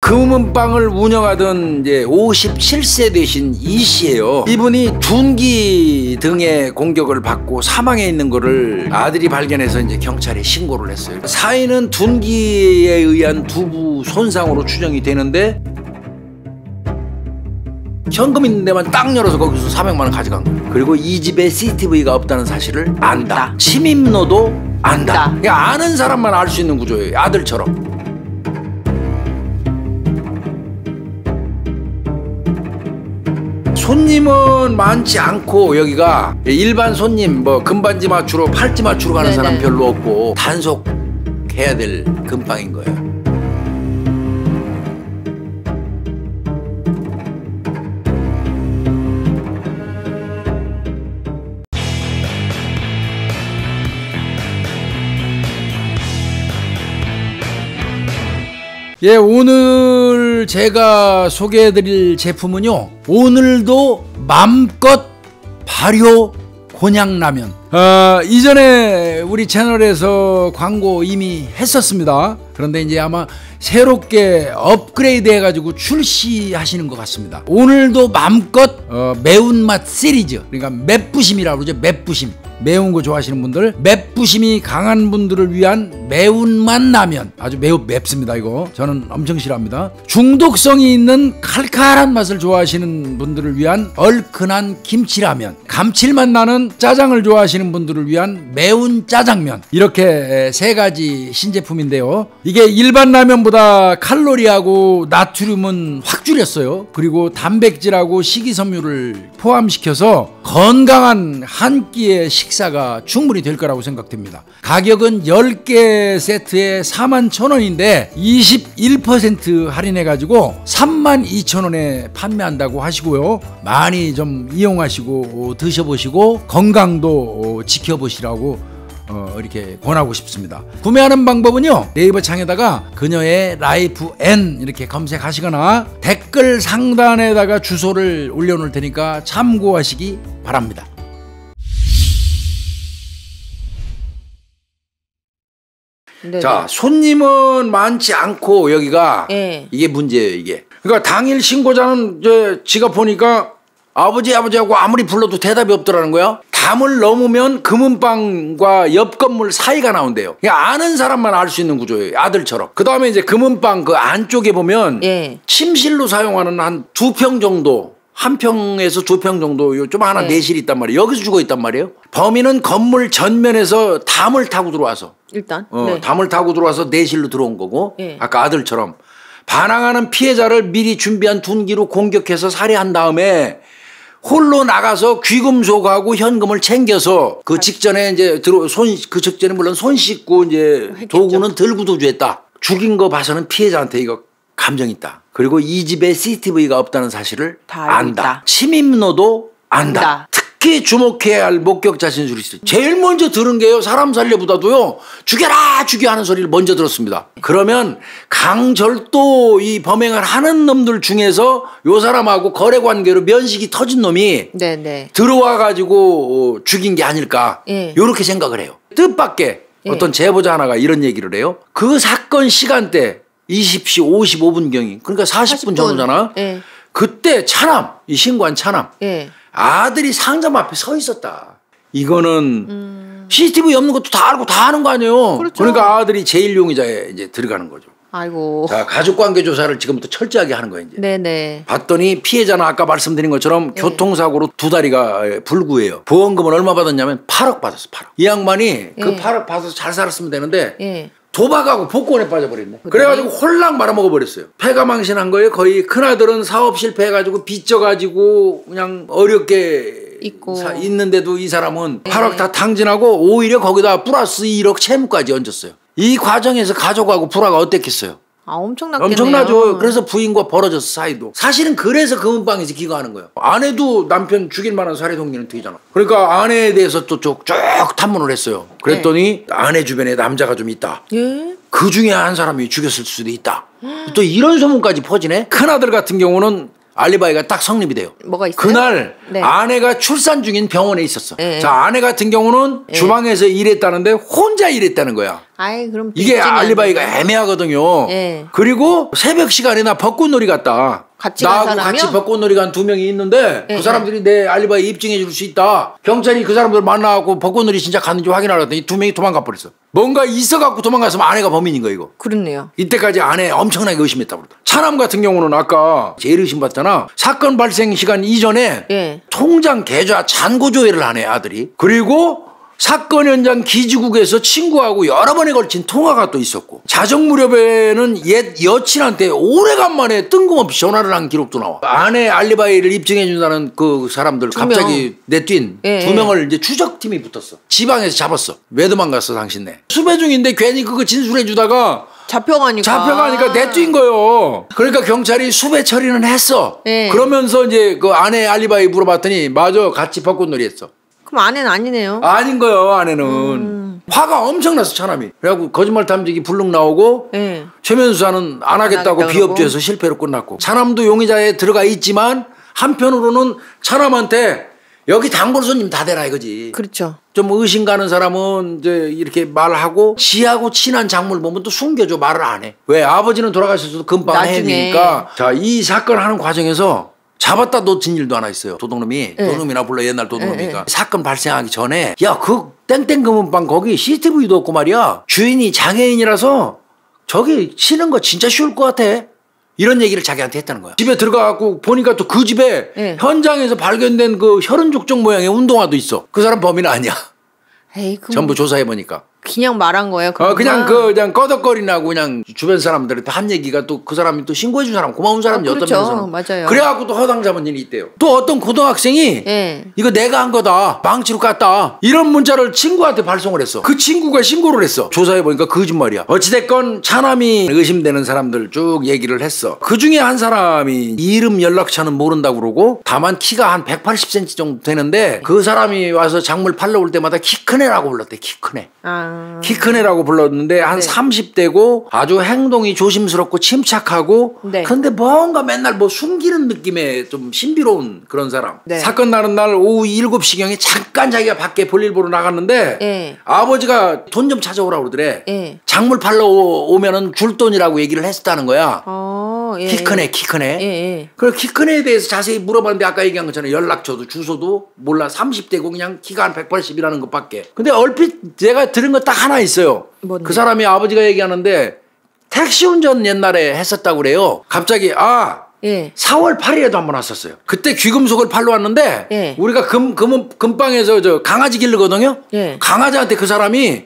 금은방을 운영하던 이제 57세 되신 이 씨예요. 이분이 둔기 등의 공격을 받고 사망해 있는 거를 아들이 발견해서 이제 경찰에 신고를 했어요. 사인은 둔기에 의한 두부 손상으로 추정이 되는데 현금 있는 데만 딱 열어서 거기서 400만 원 가져간 거예요. 그리고 이 집에 CCTV가 없다는 사실을 안다. 침입로도 안다. 그러니까 아는 사람만 알 수 있는 구조예요. 아들처럼. 손님은 많지 않고 여기가 일반 손님 뭐 금반지 맞추러 팔찌 맞추러 가는 네네. 사람 별로 없고 단속해야 될 금방인 거예요. 예, 오늘 제가 소개해드릴 제품은요, 오늘도 맘껏 발효 곤약라면. 이전에 우리 채널에서 광고 이미 했었습니다. 그런데 이제 아마 새롭게 업그레이드 해가지고 출시하시는 것 같습니다. 오늘도 맘껏 매운맛 시리즈, 그러니까 맵부심이라고 그러죠. 맵부심. 매운 거 좋아하시는 분들, 맵부심이 강한 분들을 위한 매운맛 라면. 아주 매우 맵습니다. 이거 저는 엄청 싫어합니다. 중독성이 있는 칼칼한 맛을 좋아하시는 분들을 위한 얼큰한 김치라면, 감칠맛 나는 짜장을 좋아하시는 분들을 위한 매운 짜장면. 이렇게 세 가지 신제품인데요, 이게 일반 라면보다 칼로리하고 나트륨은 확 줄였어요. 그리고 단백질하고 식이섬유를 포함시켜서 건강한 한 끼의 식사가 충분히 될 거라고 생각됩니다. 가격은 10개 세트에 41,000원인데 21% 할인해가지고 32,000원에 판매한다고 하시고요. 많이 좀 이용하시고 드셔보시고 건강도 지켜보시라고 이렇게 권하고 싶습니다. 구매하는 방법은요, 네이버 창에다가 그녀의 라이프 N 이렇게 검색하시거나 댓글 상단에다가 주소를 올려놓을 테니까 참고하시기 바랍니다. 네네. 자, 손님은 많지 않고 여기가 이게 문제예요. 이게 그러니까 당일 신고자는 이제 지가 보니까 아버지하고 아무리 불러도 대답이 없더라는 거야. 담을 넘으면 금은방과 옆 건물 사이가 나온대요. 그냥 아는 사람만 알 수 있는 구조예요. 아들처럼. 그 다음에 이제 금은방 그 안쪽에 보면 침실로 사용하는 한 2평 정도, 1평에서 2평 정도 좀 하나 내실이 있단 말이에요. 여기서 죽어 있단 말이에요. 범인은 건물 전면에서 담을 타고 들어와서 일단 담을 타고 들어와서 내실로 들어온 거고, 아까 아들처럼 반항하는 피해자를 미리 준비한 둔기로 공격해서 살해한 다음에 홀로 나가서 귀금속하고 현금을 챙겨서 그 직전에 이제 그 직전에 물론 손 씻고 이제 했겠죠. 도구는 들고 도주했다. 죽인 거 봐서는 피해자한테 이거 감정 있다. 그리고 이 집에 CCTV가 없다는 사실을 안다. 침입로도 안다. 특히 주목해야 할 목격자 진술이 있어요. 제일 먼저 들은 게요, 사람 살려보다도요, 죽여라 죽여 하는 소리를 먼저 들었습니다. 그러면 강절도 이 범행을 하는 놈들 중에서 요 사람하고 거래관계로 면식이 터진 놈이 들어와 가지고 죽인 게 아닐까, 요렇게 생각을 해요. 뜻밖의 어떤 제보자 하나가 이런 얘기를 해요. 그 사건 시간대 20시 55분경이, 그러니까 40분 전후잖아. 그때 차남, 이 신고한 차남, 아들이 상점 앞에 서 있었다. 이거는 CCTV 없는 것도 다 알고 다 하는 거 아니에요. 그렇죠. 그러니까 아들이 제1용의자에 이제 들어가는 거죠. 아이고. 자, 가족관계 조사를 지금부터 철저하게 하는 거예요. 이제. 네네. 봤더니 피해자는 아까 말씀드린 것처럼 교통사고로 2다리가 불구예요. 보험금은 얼마 받았냐면 8억 받았어. 8억. 이 양반이 그 8억 받아서 잘 살았으면 되는데 도박하고 복권에 빠져버렸네. 그래가지고 홀랑 말아먹어버렸어요. 패가망신한 거예요. 거의 큰아들은 사업 실패해가지고 빚져가지고 그냥 어렵게 있는데도 이 사람은 8억 다 탕진하고 오히려 거기다 플러스 1억 채무까지 얹었어요. 이 과정에서 가족하고 불화가 어땠겠어요? 엄청났겠네요. 엄청나죠. 그래서 부인과 벌어졌어, 사이도. 사실은 그래서 금은방에서 기거하는 거예요. 아내도 남편 죽일 만한 살해 동기는 되잖아. 그러니까 아내에 대해서 또 쭉 탐문을 했어요. 그랬더니 아내 주변에 남자가 좀 있다. 그 중에 한 사람이 죽였을 수도 있다. 또 이런 소문까지 퍼지네. 큰아들 같은 경우는 알리바이가 딱 성립이 돼요. 뭐가 있어요? 그날 네. 아내가 출산 중인 병원에 있었어. 네. 자, 아내 같은 경우는 주방에서 일했다는데 혼자 일했다는 거야. 아이, 그럼 이게 알리바이가 애매하거든요. 네. 그리고 새벽 시간에 나 벚꽃놀이 갔다. 같이 간 나하고 사람이요? 같이 벚꽃놀이 간 2명이 있는데 네. 그 사람들이 내 알리바이 입증해 줄 수 있다. 경찰이 그 사람들 만나고 벚꽃놀이 진짜 갔는지 확인하러 갔더니 2명이 도망가 버렸어. 뭔가 있어갖고 도망갔으면 아내가 범인인 거야 이거. 그렇네요. 이때까지 아내 엄청나게 의심했다고 그러더라. 차남 같은 경우는 아까 제일 의심받잖아. 사건 발생 시간 이전에 예. 통장 계좌 잔고 조회를 하네 아들이. 그리고 사건 현장 기지국에서 친구하고 여러 번에 걸친 통화가 또 있었고 자정 무렵에는 옛 여친한테 오래간만에 뜬금없이 전화를 한 기록도 나와. 아내 알리바이를 입증해 준다는 그 사람들 갑자기 내뛴 예, 2명을 이제 추적팀이 붙었어. 지방에서 잡았어. 왜 도망갔어 당신네. 수배 중인데 괜히 그거 진술해 주다가 잡혀가니까 내뛴 거요. 그러니까 경찰이 수배 처리는 했어. 네. 그러면서 이제 그 아내 알리바이 물어봤더니 맞아 같이 벚꽃놀이 했어. 그럼 아내는 아니네요. 아닌 거예요 아내는. 화가 엄청났어 차남이. 그래갖고 거짓말 탐지기 불능 나오고 네. 최면 수사는 안 하겠다고 비협조해서 실패로 끝났고 차남도 용의자에 들어가 있지만 한편으로는 차남한테 여기 단골 손님 다 대라 이거지. 그렇죠. 좀 의심 가는 사람은 이제 이렇게 말하고 지하고 친한 작물 보면 또 숨겨줘. 말을 안 해. 왜? 아버지는 돌아가셨어도 금방 해야 되니까. 자, 이 사건 하는 과정에서 잡았다 놓친 일도 하나 있어요. 도둑놈이. 네. 도둑놈이나 불러 옛날 도둑놈이니까. 네. 사건 발생하기 전에 야, 그 땡땡 금은방 거기 CCTV도 없고 말이야. 주인이 장애인이라서 저기 치는 거 진짜 쉬울 것 같아. 이런 얘기를 자기한테 했다는 거야. 집에 들어가갖고 보니까 또 그 집에 네. 현장에서 발견된 그 혈흔족적 모양의 운동화도 있어. 그 사람 범인은 아니야. 에이, 전부 조사해보니까. 그냥 말한 거예요. 그냥 꺼덕거리나고 그냥 주변 사람들한테 한 얘기가 또 그 사람이 또 신고해준 사람 고마운 사람이 어떤 면에서는 맞아요. 그래갖고 또 허당 잡은 일이 있대요. 또 어떤 고등학생이 이거 내가 한 거다 망치로 깠다 이런 문자를 친구한테 발송을 했어. 그 친구가 신고를 했어. 조사해보니까 거짓말이야. 어찌됐건 차남이 의심되는 사람들 쭉 얘기를 했어. 그 중에 한 사람이 이름 연락처는 모른다고 그러고 다만 키가 한 180cm 정도 되는데 그 사람이 와서 작물 팔러 올 때마다 키 큰 애라고 불렀대. 키 큰 애. 키 큰 애라고 불렀는데 한 30대고 아주 행동이 조심스럽고 침착하고 네. 근데 뭔가 맨날 뭐 숨기는 느낌의 좀 신비로운 그런 사람. 네. 사건 나는 날 오후 7시경에 잠깐 자기가 밖에 볼일 보러 나갔는데 네. 아버지가 돈 좀 찾아오라고 그러더래. 네. 작물 팔러 오면은 줄 돈이라고 얘기를 했었다는 거야. 예. 키 큰 애, 키 큰 애. 예. 그래서 키 큰 애에 대해서 자세히 물어봤는데 아까 얘기한 것처럼 연락처도 주소도 몰라. 30대고 그냥 키가 한 180이라는 것밖에. 근데 얼핏 제가 들은 거 딱 하나 있어요. 뭔데? 그 사람이 아버지가 얘기하는데 택시 운전 옛날에 했었다고 그래요. 갑자기 4월 8일에도 한번 왔었어요. 그때 귀금속을 팔러 왔는데 우리가 금방에서 저 강아지 기르거든요. 강아지한테 그 사람이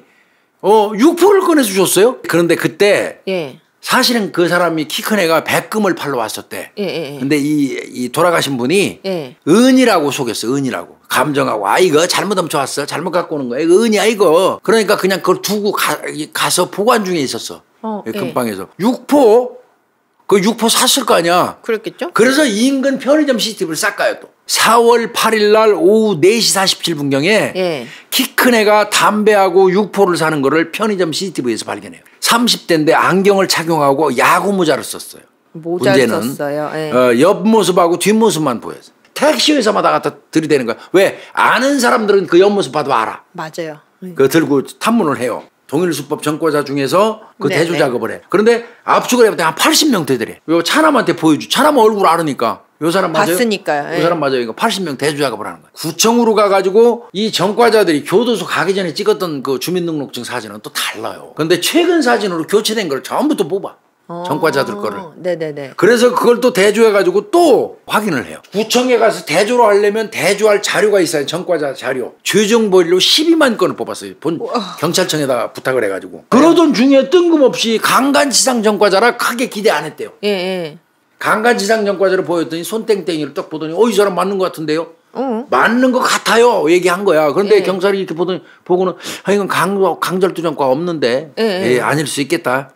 6%를 꺼내서 줬어요. 그런데 그때 사실은 그 사람이 키 큰 애가 백금을 팔러 왔었대. 근데 이 돌아가신 분이 은이라고 속였어. 은이라고. 감정하고 이거 잘못 훔쳐왔어. 잘못 갖고 오는 거야. 이거 은이야 이거. 그러니까 그냥 그걸 두고 가서 보관 중에 있었어. 금방에서. 6포? 그 6포 샀을 거 아니야. 그렇겠죠. 그래서 인근 편의점 CCTV를 싹가요 또. 4월 8일 날 오후 4시 47분경에 키 큰 애가 담배하고 6포를 사는 거를 편의점 CCTV에서 발견해요. 30대인데 안경을 착용하고 야구 모자를 썼어요. 모자를 썼어요. 옆모습하고 뒷모습만 보여서. 택시회사마다 갖다 들이대는 거야. 왜? 아는 사람들은 그 옆모습 봐도 알아. 맞아요. 그거 들고 탐문을 해요. 동일수법 전과자 중에서 그 대조 작업을 해. 그런데 압축을 해봤더니 한 80명 되더래. 요 차남한테 보여줘. 차남 얼굴 알으니까. 요 사람 맞아요? 봤으니까요. 요 사람 맞아요. 이거 80명 대조 작업을 하는 거야. 구청으로 가가지고 이 전과자들이 교도소 가기 전에 찍었던 그 주민등록증 사진은 또 달라요. 근데 최근 사진으로 교체된 걸 전부 또 뽑아. 전과자들 거를. 네네네. 그래서 그걸 또 대조해가지고 또 확인을 해요. 구청에 가서 대조를 하려면 대조할 자료가 있어요. 전과자 자료. 죄정벌이로 12만 건을 뽑았어요. 경찰청에다가 부탁을 해가지고. 그러던 중에 뜬금없이 강간치상 전과자라 크게 기대 안 했대요. 강간치상 전과자를 보였더니 손땡땡이를 딱 보더니 이 사람 맞는 것 같은데요. 맞는 것 같아요. 얘기한 거야. 그런데 경찰이 이렇게 보고는 이건 강절도 전과 없는데 아닐 수 있겠다.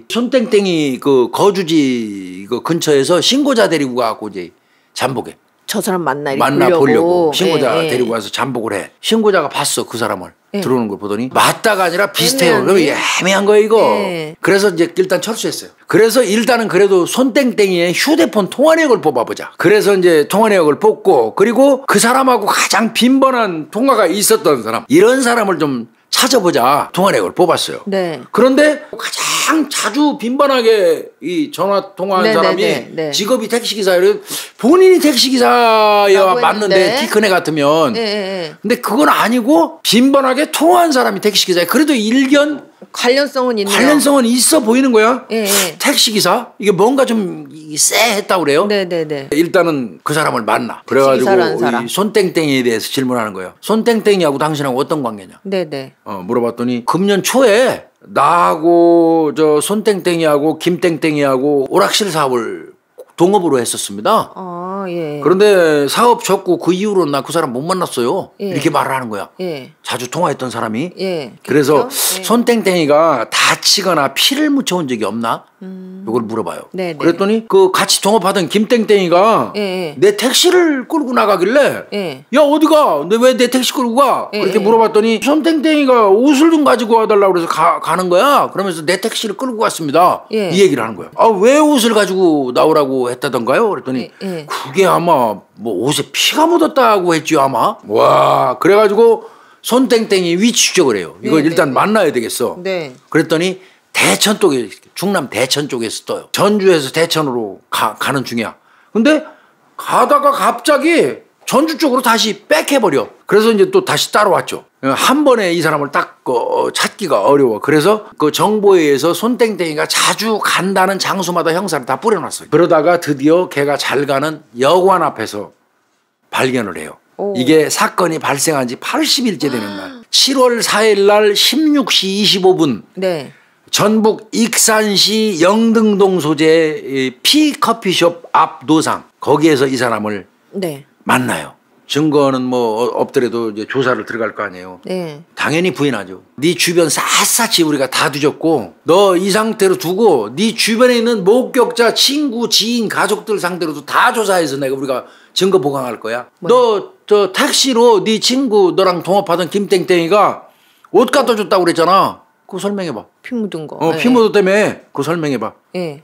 손땡땡이 그 거주지 그 근처에서 신고자 데리고 가고 이제 잠복해. 저 사람 만나 보려고 신고자 데리고 와서 잠복을 해. 신고자가 봤어 그 사람을. 들어오는 걸 보더니 맞다가 아니라 비슷해요. 그럼 애매한 거예요 이거. 그래서 이제 일단 철수했어요. 그래서 일단은 그래도 손땡땡이의 휴대폰 통화 내역을 뽑아보자. 그래서 이제 통화 내역을 뽑고 그리고 그 사람하고 가장 빈번한 통화가 있었던 사람 이런 사람을 좀 찾아보자. 통화 내역을 뽑았어요. 네. 그런데 가장 자주 빈번하게 이 전화 통화한 사람이 직업이 택시기사예요. 본인이 택시기사야 맞는데 키 큰 애 같으면. 근데 그건 아니고 빈번하게 통화한 사람이 택시기사예요. 그래도 일견 관련성은 있네요. 관련성은 있어 보이는 거야. 택시기사? 이게 뭔가 좀 쎄했다고 그래요. 네네네. 일단은 그 사람을 만나. 그래가지고 이 손땡땡이에 대해서 질문하는 거예요. 손땡땡이하고 당신하고 어떤 관계냐. 네네. 물어봤더니 금년 초에 나하고 저 손땡땡이하고 김땡땡이하고 오락실 사업을 동업으로 했었습니다. 예. 그런데 사업 접고 그 이후로 나 그 사람 못 만났어요. 이렇게 말을 하는 거야. 자주 통화했던 사람이. 그래서 손땡땡이가 다치거나 피를 묻혀온 적이 없나? 이걸 물어봐요. 그랬더니 그 같이 동업하던 김땡땡이가 내 택시를 끌고 나가길래 야 어디가? 왜 내 택시 끌고 가? 그렇게 물어봤더니 손땡땡이가 옷을 좀 가지고 와달라고 그래서 가는 거야. 그러면서 내 택시를 끌고 갔습니다. 이 얘기를 하는 거야. 왜 옷을 가지고 나오라고 했다던가요? 그랬더니 그게 아마 뭐 옷에 피가 묻었다고 했지요 아마. 와 그래가지고 손땡땡이 위치 추적을 해요. 이거 일단 만나야 되겠어. 그랬더니 대천 쪽에 충남 대천 쪽에서 떠요. 전주에서 대천으로 가는 중이야. 근데 가다가 갑자기 전주 쪽으로 다시 백해버려. 그래서 이제 또 다시 따라왔죠. 한 번에 이 사람을 딱 찾기가 어려워. 그래서 그 정보에 의해서 손땡땡이가 자주 간다는 장소마다 형사를 다 뿌려놨어요. 그러다가 드디어 걔가 잘 가는 여관 앞에서 발견을 해요. 이게 사건이 발생한 지 80일째 되는 날. 7월 4일 날 16시 25분. 전북 익산시 영등동 소재 피커피숍 앞 노상. 거기에서 이 사람을 만나요. 증거는 뭐 없더라도 이제 조사를 들어갈 거 아니에요. 당연히 부인하죠. 네 주변 샅샅이 우리가 다 뒤졌고 너 이 상태로 두고 네 주변에 있는 목격자, 친구, 지인, 가족들 상대로도 다 조사해서 우리가 증거 보강할 거야. 너 저 택시로 네 친구 너랑 동업하던 김땡땡이가 옷 갖다 줬다고 그랬잖아. 그거 설명해봐. 피 묻은 거. 피 묻었다며. 그거 설명해봐.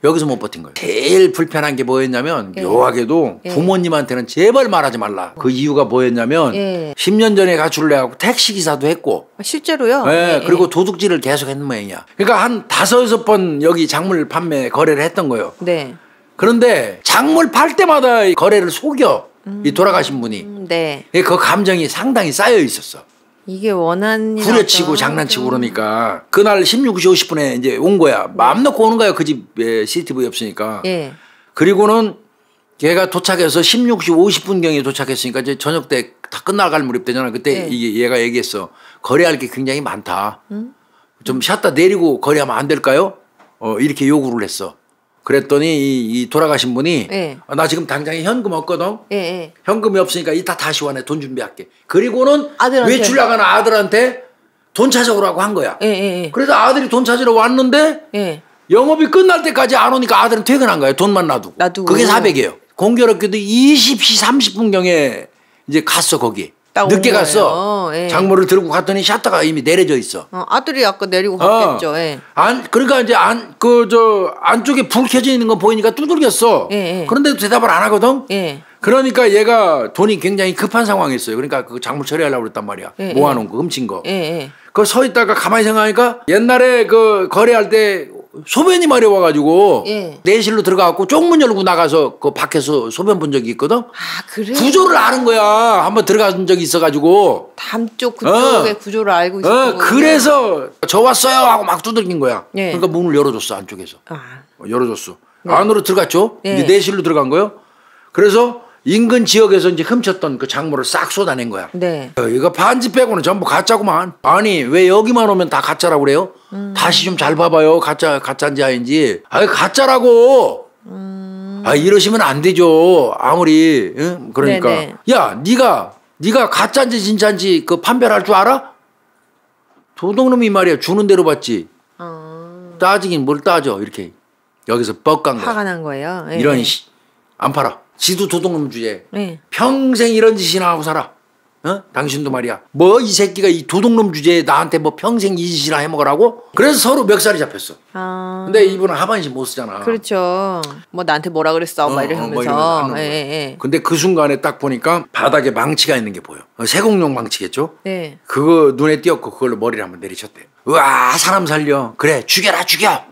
여기서 못 버틴 거예요. 제일 불편한 게 뭐였냐면 묘하게도 부모님한테는 제발 말하지 말라. 그 이유가 뭐였냐면 10년 전에 가출을 해갖고 택시기사도 했고 실제로요? 그리고 도둑질을 계속 했는 모양이야. 그러니까 한 5-6번 여기 작물 판매 거래를 했던 거예요. 그런데 작물 팔 때마다 거래를 속여. 이 돌아가신 분이. 그 감정이 상당히 쌓여 있었어. 이게 원한이 후려치고 장난치고 그러니까 그날 16시 50분에 이제 온 거야. 마음 놓고 오는 거야. 그 집에 CCTV 없으니까. 그리고는 걔가 도착해서 16시 50분경에 도착했으니까 이제 저녁 때 다 끝나갈 무렵 되잖아. 그때 이게 얘가 얘기했어. 거래할 게 굉장히 많다. 좀 샷다 내리고 거래하면 안 될까요? 이렇게 요구를 했어. 그랬더니 이 돌아가신 분이 나 지금 당장에 현금 없거든. 현금이 없으니까 이따 다시 와내 돈 준비할게. 그리고는 외출 나가는 아들한테 돈 찾아오라고 한 거야. 그래서 아들이 돈 찾으러 왔는데 영업이 끝날 때까지 안 오니까 아들은 퇴근한 거야. 돈만 놔두고. 그게 400이에요. 공교롭게도 20시 30분경에 이제 갔어 거기. 늦게 갔어. 작물을 들고 갔더니 샷다가 이미 내려져 있어. 아들이 아까 내리고 갔겠죠. 그러니까 이제 안쪽에 불 켜져 있는 거 보이니까 두들겼어. 그런데도 대답을 안 하거든. 그러니까 얘가 돈이 굉장히 급한 상황이었어요. 그러니까 그 작물 처리하려고 그랬단 말이야. 모아놓은 거 훔친 거. 그거 서 있다가 가만히 생각하니까 옛날에 그 거래할 때 소변이 마려워가지고 내실로 들어가갖고 쪽문 열고 나가서 그 밖에서 소변 본 적이 있거든. 그래? 구조를 아는 거야. 한번 들어간 적이 있어가지고. 담 쪽 그쪽의 구조를 알고 있었던 거예요. 그래서 저 왔어요 하고 막 두들긴 거야. 그러니까 문을 열어줬어 안쪽에서. 열어줬어. 안으로 들어갔죠. 이제 내실로 들어간 거요. 그래서 인근 지역에서 이제 훔쳤던 그 작물을 싹 쏟아낸 거야. 이거 반지 빼고는 전부 가짜구만. 아니 왜 여기만 오면 다 가짜라고 그래요? 다시 좀 잘 봐봐요. 가짜인지 아닌지. 가짜라고. 이러시면 안 되죠. 아무리 그러니까. 야 네가 가짜인지 진짜인지 그 판별할 줄 알아? 도둑놈이 말이야 주는 대로 받지. 따지긴 뭘 따져 이렇게. 여기서 뻑간 거야. 화가 난 거예요. 이런 안 팔아. 지도 도둑놈 주제. 평생 이런 짓이나 하고 살아. 어? 당신도 말이야. 뭐 이 새끼가 이 도둑놈 주제에 나한테 뭐 평생 이 짓이나 해먹으라고? 그래서 서로 멱살이 잡혔어. 근데 이분은 하반신 못 쓰잖아. 그렇죠. 뭐 나한테 뭐라 그랬어? 막 이러면서. 뭐 근데 그 순간에 딱 보니까 바닥에 망치가 있는 게 보여. 세공룡 망치겠죠? 네. 그거 눈에 띄었고 그걸로 머리를 한번 내리쳤대. 우와 사람 살려. 그래 죽여라 죽여.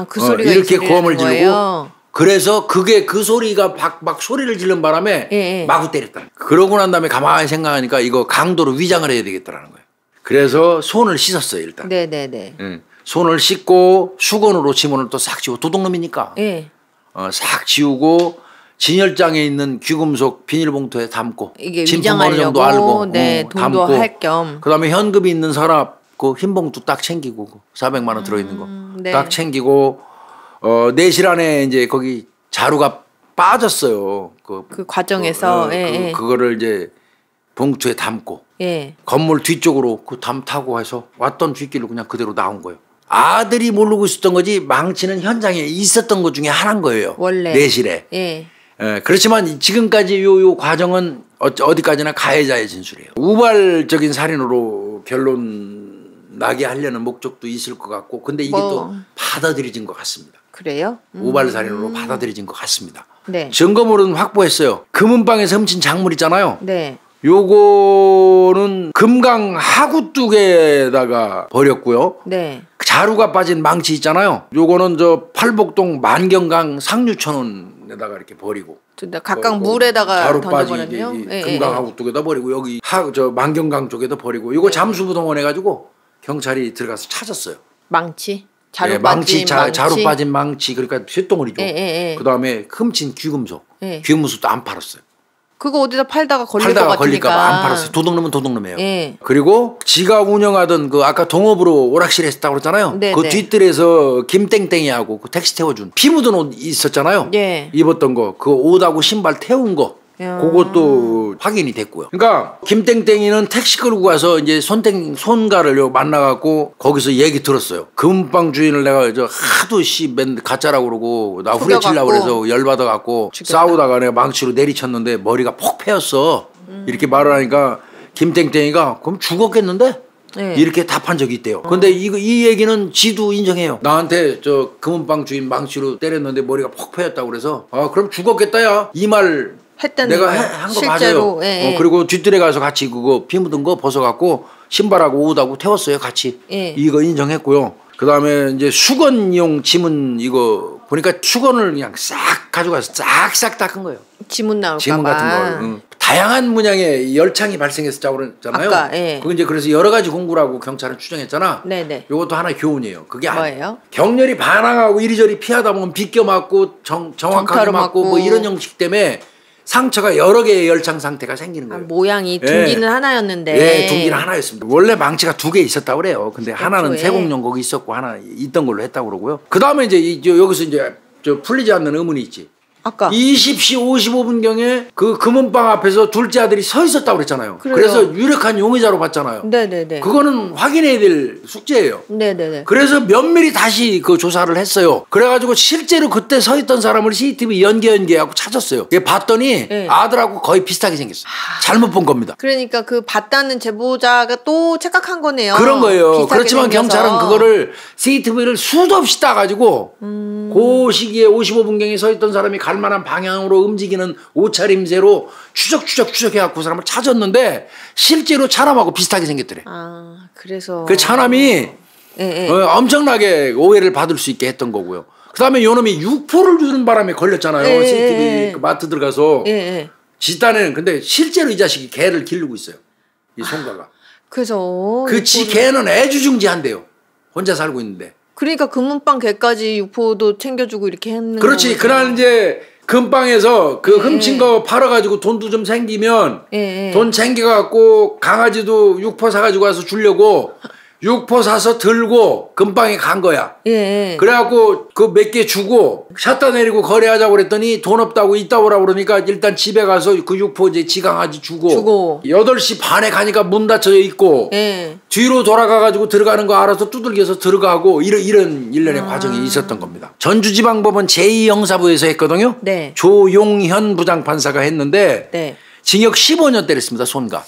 그 소리가 이렇게 고함을 거예요? 지르고 그래서 그게 그 소리가 막 소리를 지른 바람에 마구 때렸다. 그러고 난 다음에 가만히 생각하니까 이거 강도로 위장을 해야 되겠다라는 거예요. 그래서 손을 씻었어요 일단. 네네네. 손을 씻고 수건으로 지문을 또 싹 지우고 도둑놈이니까. 싹 지우고 진열장에 있는 귀금속 비닐봉투에 담고 이게 진품 어느 정도 알고 돈도 담고 할 겸. 그다음에 현금이 있는 서랍 그 흰 봉투 딱 챙기고 400만 원 들어있는 거 딱 챙기고 내실 안에 이제 거기 자루가 빠졌어요. 그 과정에서 그거를 이제 봉투에 담고 건물 뒤쪽으로 그 담 타고 해서 왔던 뒷길로 그냥 그대로 나온 거예요. 아들이 모르고 있었던 거지 망치는 현장에 있었던 것 중에 하나인 거예요. 원래 내실에. 그렇지만 지금까지 요 과정은 어디까지나 가해자의 진술이에요. 우발적인 살인으로 결론 나게 하려는 목적도 있을 것 같고 근데 이게 또 받아들여진 것 같습니다. 그래요? 우발살인으로 받아들여진 것 같습니다. 네. 증거물은 확보했어요. 금은방에서 훔친 작물 있잖아요. 네. 요거는 금강 하구뚝에다가 버렸고요. 네. 자루가 빠진 망치 있잖아요. 요거는 저 팔복동 만경강 상류천원에다가 이렇게 버리고. 각각 물에다가 던져버렸네요. 금강 하구뚝에다 버리고 여기 저 만경강 쪽에다 버리고 요거 잠수부동원 해가지고 경찰이 들어가서 찾았어요. 망치? 자루 빠진 망치 그러니까 쇳덩어리죠. 그다음에 훔친 귀금속. 귀금속도 안 팔았어요. 그거 어디다 팔다가 걸릴 것 같으니까. 걸릴까 봐 안 팔았어요. 도둑놈은 도둑놈이에요. 그리고 지가 운영하던 그 아까 동업으로 오락실 했다고 그랬잖아요. 그 뒷뜰에서 김땡땡이하고 그 택시 태워준 피 묻은 옷 있었잖아요. 입었던 거 그 옷하고 신발 태운 거 그것도 확인이 됐고요. 그러니까 김땡땡이는 택시 끌고 가서 이제 손가를 만나갖고 거기서 얘기 들었어요. 금방 주인을 내가 하도 맨 가짜라고 그러고 나 후려치려고 그래서 열받아갖고 싸우다가 내가 망치로 내리쳤는데 머리가 폭 패였어. 이렇게 말을 하니까 김땡땡이가 그럼 죽었겠는데? 이렇게 답한 적이 있대요. 근데 이 얘기는 지도 인정해요. 나한테 저 금은방 주인 망치로 때렸는데 머리가 폭 패였다고 그래서 그럼 죽었겠다 야. 이 말 내가 한 거 맞아요. 그리고 뒷뜰에 가서 같이 그거 피 묻은 거 벗어갖고 신발하고 옷하고 태웠어요 같이. 이거 인정했고요. 그 다음에 이제 수건용 지문 이거 보니까 수건을 그냥 싹 가져가서 싹싹 닦은 거예요. 지문 나올까 지문 같은 걸. 다양한 문양의 열창이 발생했었다고 그랬잖아요. 아까, 그 이제 그래서 여러 가지 공부라고 경찰은 추정했잖아. 네네. 요것도 하나 교훈이에요. 그게 뭐예요? 격렬히 반항하고 이리저리 피하다 보면 비껴 맞고 정확하게 맞고 뭐 이런 형식 때문에 상처가 여러 개의 열창 상태가 생기는 거예요. 모양이 둥기는 하나였는데. 둥기는 하나였습니다. 원래 망치가 2개 있었다고 그래요. 근데 하나는 세공룡 거기 있었고 하나 있던 걸로 했다고 그러고요. 그 다음에 이제 여기서 이제 풀리지 않는 의문이 있지. 아까 20시 55분경에 그 금은방 앞에서 둘째 아들이 서 있었다고 그랬잖아요. 그래서 유력한 용의자로 봤잖아요. 네네네. 그거는 확인해야 될 숙제예요. 네네네. 그래서 면밀히 다시 그 조사를 했어요. 그래가지고 실제로 그때 서 있던 사람을 CCTV 연계하고 찾았어요. 봤더니 아들하고 거의 비슷하게 생겼어요. 잘못 본 겁니다. 그러니까 그 봤다는 제보자가 또 착각한 거네요. 그런 거예요. 그렇지만 생겨서. 경찰은 그거를 CCTV를 수도 없이 따가지고 그 시기에 55분경에 서 있던 사람이 갈 만한 방향으로 움직이는 옷차림새로 추적해갖고 그 사람을 찾았는데 실제로 차남하고 비슷하게 생겼더래. 그래서 그 차남이 엄청나게 오해를 받을 수 있게 했던 거고요. 그 다음에 요놈이 육포를 주는 바람에 걸렸잖아요. CCTV 그 마트 들어가서 지 딴에는 근데 실제로 이 자식이 개를 기르고 있어요. 이 송가가. 그래서 그 지 개는 애주중지한대요. 혼자 살고 있는데. 그러니까 금은방 개까지 육포도 챙겨주고 이렇게 했는 그렇지. 거구나. 그날 이제 금방에서 그 훔친 거 팔아가지고 돈도 좀 생기면 돈 챙겨갖고 강아지도 육포 사가지고 와서 주려고 육포 사서 들고 금방에 간 거야. 예. 그래갖고 그 몇 개 주고 샷다 내리고 거래하자고 그랬더니 돈 없다고 이따 오라고 그러니까 일단 집에 가서 그 육포 이제 지강아지 주고 8시 반에 가니까 문 닫혀져 있고 예. 뒤로 돌아가가지고 들어가는 거 알아서 두들겨서 들어가고 이런 일련의 과정이 있었던 겁니다. 전주지방법원 제2형사부에서 했거든요. 네. 조용현 부장판사가 했는데 네. 징역 15년 때렸습니다. 손가.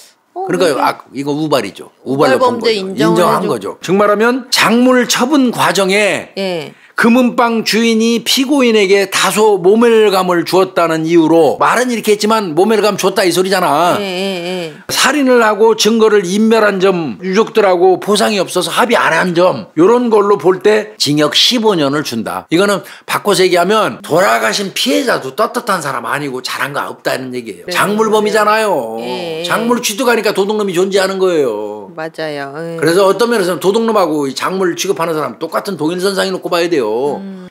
그러니까 이거 우발이죠. 우발로 본 거죠. 인정한 거죠. 즉 말하면 작물 처분 과정에 예. 금은방 주인이 피고인에게 다소 모멸감을 주었다는 이유로 말은 이렇게 했지만 모멸감 줬다 이 소리잖아. 예. 살인을 하고 증거를 인멸한 점, 유족들하고 보상이 없어서 합의 안 한 점 이런 걸로 볼 때 징역 15년을 준다. 이거는 바꿔서 얘기하면 돌아가신 피해자도 떳떳한 사람 아니고 잘한 거 없다는 얘기예요. 네, 작물범이잖아요. 예. 작물 취득하니까 도둑놈이 존재하는 거예요. 맞아요. 예. 그래서 어떤 면에서는 도둑놈하고 작물 취급하는 사람 똑같은 동일선상에 놓고 봐야 돼요.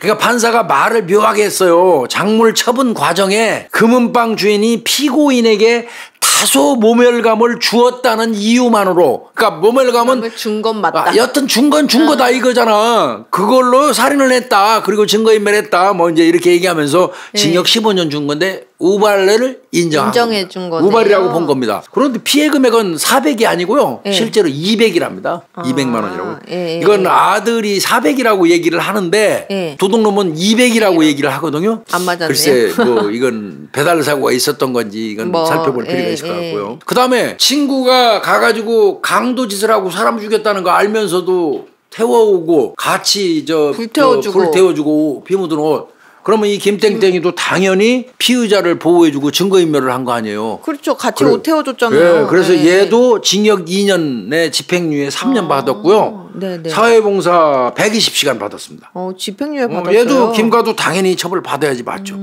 그러니까 판사가 말을 묘하게 했어요. 작물 처분 과정에 금은방 주인이 피고인에게 다소 모멸감을 주었다는 이유만으로, 그러니까 모멸감은 준 건 맞다. 여튼 준 건 준 거다 이거잖아. 그걸로 살인을 했다. 그리고 증거인멸했다. 뭐 이제 이렇게 얘기하면서 징역 15년 준 건데 우발을 인정해 준 거네요. 우발이라고 본 겁니다. 그런데 피해 금액은 400이 아니고요. 실제로 200이랍니다. 200만 원이라고. 이건 아들이 400이라고 얘기를 하는데 도둑놈은 200이라고 얘기를 하거든요. 안 맞았네요. 글쎄 뭐 이건 배달 사고가 있었던 건지 이건 살펴볼 필요가 있을 것 같고요. 그다음에 친구가 가가지고 강도짓을 하고 사람 죽였다는 거 알면서도 태워오고 같이 불태워주고 피 묻은 옷. 그러면 이 김땡땡이도 당연히 피의자를 보호해주고 증거인멸을 한 거 아니에요. 그렇죠. 같이 옷 태워줬잖아요. 네, 그래서 얘도 징역 2년에 집행유예 3년 받았고요. 네네. 사회봉사 120시간 받았습니다. 집행유예 받았어요. 얘도 김가도 당연히 처벌 받아야지 맞죠.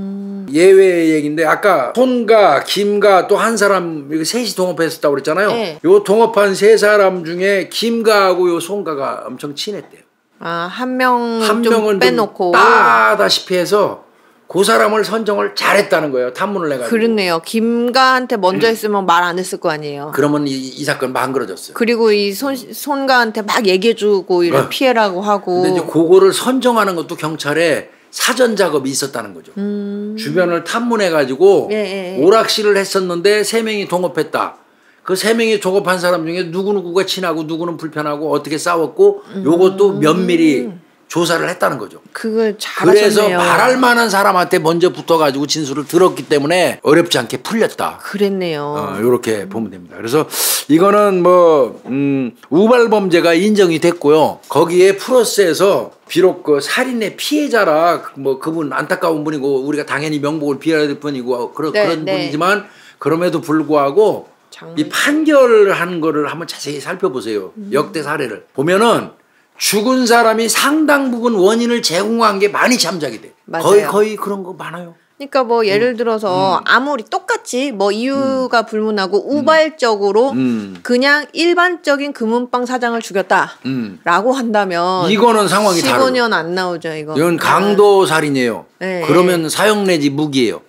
예외의 얘기인데 아까 손가, 김가 또 한 사람 셋이 동업했었다고 그랬잖아요. 네. 요 동업한 세 사람 중에 김가하고 요 손가가 엄청 친했대요. 한 명은 좀 빼놓고 따다시피 해서 그 사람을 선정을 잘했다는 거예요. 탐문을 해가지고. 그렇네요. 김가한테 먼저 했으면 말 안 했을 거 아니에요. 그러면 이 사건 망그러졌어요. 그리고 이 손가한테 막 얘기해주고 이런 피해라고 하고. 근데 이제 그거를 선정하는 것도 경찰에 사전 작업이 있었다는 거죠. 주변을 탐문해가지고 오락실을 했었는데 3명이 동업했다. 그 3명이 동업한 사람 중에 누구누구가 친하고 누구는 불편하고 어떻게 싸웠고 요것도 면밀히 조사를 했다는 거죠. 그걸 잘하셨네요. 그래서 말할 만한 사람한테 먼저 붙어가지고 진술을 들었기 때문에 어렵지 않게 풀렸다. 그랬네요. 이렇게 보면 됩니다. 그래서 이거는 뭐 우발범죄가 인정이 됐고요. 거기에 플러스해서 비록 그 살인의 피해자라 뭐 그분 안타까운 분이고 우리가 당연히 명복을 빌어야 될 분이고 그런 분이지만 그럼에도 불구하고 이 판결한 거를 한번 자세히 살펴보세요. 역대 사례를 보면은 죽은 사람이 상당 부분 원인을 제공한 게 많이 참작이 돼. 거의 그런 거 많아요. 그러니까 뭐 예를 들어서 아무리 똑같이 뭐 이유가 불문하고 우발적으로 그냥 일반적인 금은방 사장을 죽였다라고 한다면 이거는 상황이 15년 안 나오죠. 이건 강도 살인이에요. 그러면 사형 내지 무기예요.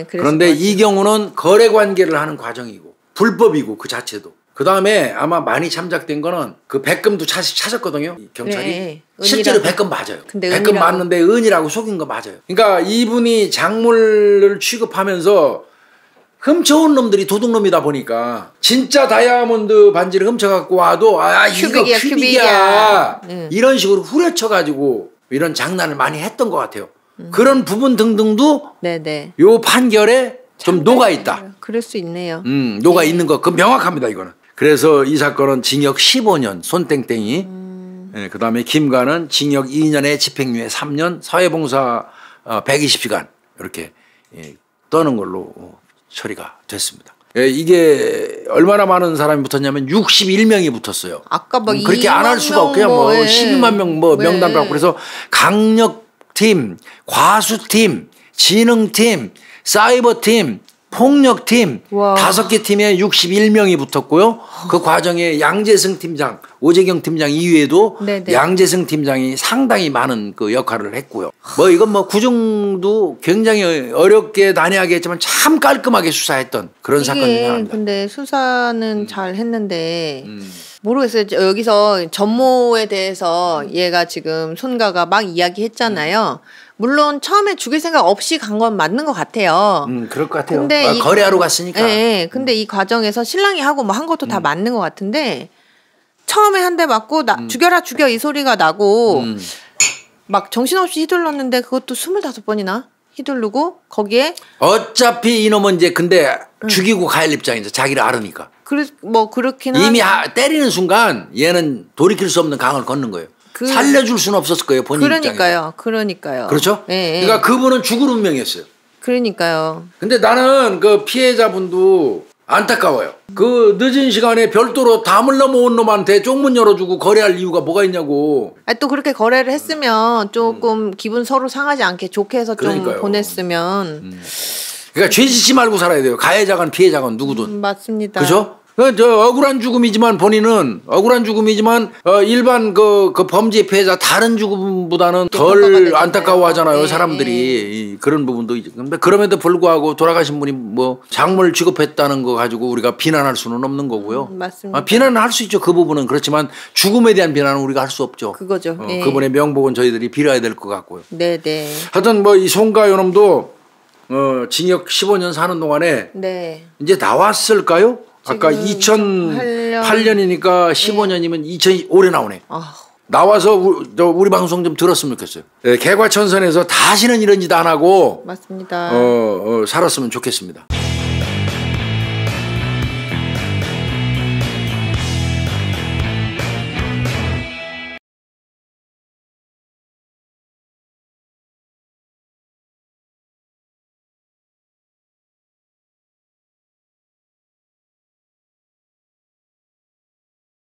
그런데 이 경우는 거래 관계를 하는 과정이고 불법이고 그 자체도. 그 다음에 아마 많이 참작된 거는 그 백금도 찾았거든요. 경찰이. 실제로 백금 맞아요. 백금 맞는데 은이라고 속인 거 맞아요. 그러니까 이분이 작물을 취급하면서 훔쳐온 놈들이 도둑놈이다 보니까 진짜 다이아몬드 반지를 훔쳐갖고 와도 이거 큐빅이야. 이런 식으로 후려쳐가지고 이런 장난을 많이 했던 것 같아요. 그런 부분 등등도 요 판결에 좀 녹아있다. 그럴 수 있네요. 녹아있는 거, 그 명확합니다, 이거는. 그래서 이 사건은 징역 15년, 손땡땡이. 그 다음에 김가는 징역 2년에 집행유예 3년, 사회봉사 120시간, 이렇게 떠는 걸로 처리가 됐습니다. 이게 얼마나 많은 사람이 붙었냐면 61명이 붙었어요. 아까 막 그렇게 안 할 수가 없고, 그냥 뭐 12만 명 명단 받고, 그래서 강력팀, 과수팀, 지능팀, 사이버팀, 폭력팀 5개 팀에 61명이 붙었고요. 그 과정에 양재승 팀장, 오재경 팀장 이외에도 양재승 팀장이 상당히 많은 그 역할을 했고요. 뭐 이건 뭐 구중도 굉장히 어렵게 난해하게 했지만 참 깔끔하게 수사했던 그런 사건이 나옵니다. 근데 수사는 잘 했는데 모르겠어요. 여기서 전모에 대해서 얘가 지금 손가가 막 이야기했잖아요. 물론 처음에 죽일 생각 없이 간 건 맞는 것 같아요. 그럴 것 같아요. 근데 거래하러 갔으니까. 네, 근데 이 과정에서 신랑이 하고 뭐 한 것도 다 맞는 것 같은데 처음에 한 대 맞고 죽여라 죽여 이 소리가 나고 막 정신없이 휘둘렀는데 그것도 25번이나 휘두르고 거기에 어차피 이놈은 이제 근데 죽이고 갈 입장이죠. 자기를 알으니까. 뭐 그렇긴 이미 때리는 순간 얘는 돌이킬 수 없는 강을 걷는 거예요. 살려줄 수는 없었을 거예요. 본인 입장에서. 그러니까요. 그렇죠? 네, 그러니까 그분은 죽을 운명이었어요. 그러니까요. 근데 나는 그 피해자분도 안타까워요. 그 늦은 시간에 별도로 담을 넘어온 놈한테 쪽문 열어주고 거래할 이유가 뭐가 있냐고. 또 그렇게 거래를 했으면 조금 기분 서로 상하지 않게 좋게 해서 그러니까요. 좀 보냈으면. 그러니까 죄 짓지 말고 살아야 돼요. 가해자건 피해자건 누구든. 맞습니다. 그죠? 저 억울한 죽음이지만 본인은 억울한 죽음이지만 일반 그 범죄 피해자 다른 죽음보다는 덜 안타까워하잖아요. 네, 사람들이. 그런 부분도 있죠. 근데 그럼에도 불구하고 돌아가신 분이 뭐 작물 취급했다는 거 가지고 우리가 비난할 수는 없는 거고요. 맞습니다. 비난은 할 수 있죠. 그 부분은. 그렇지만 죽음에 대한 비난은 우리가 할 수 없죠. 그거죠. 네. 그분의 명복은 저희들이 빌어야 될 것 같고요. 네네. 하여튼 뭐 이 송가 요놈도 징역 15년 사는 동안에 네. 이제 나왔을까요? 아까 2008년이니까 15년이면 2000 올해 나오네. 나와서 우리 방송 좀 들었으면 좋겠어요. 개과천선에서 다시는 이런 짓 안 하고 맞습니다. 살았으면 좋겠습니다.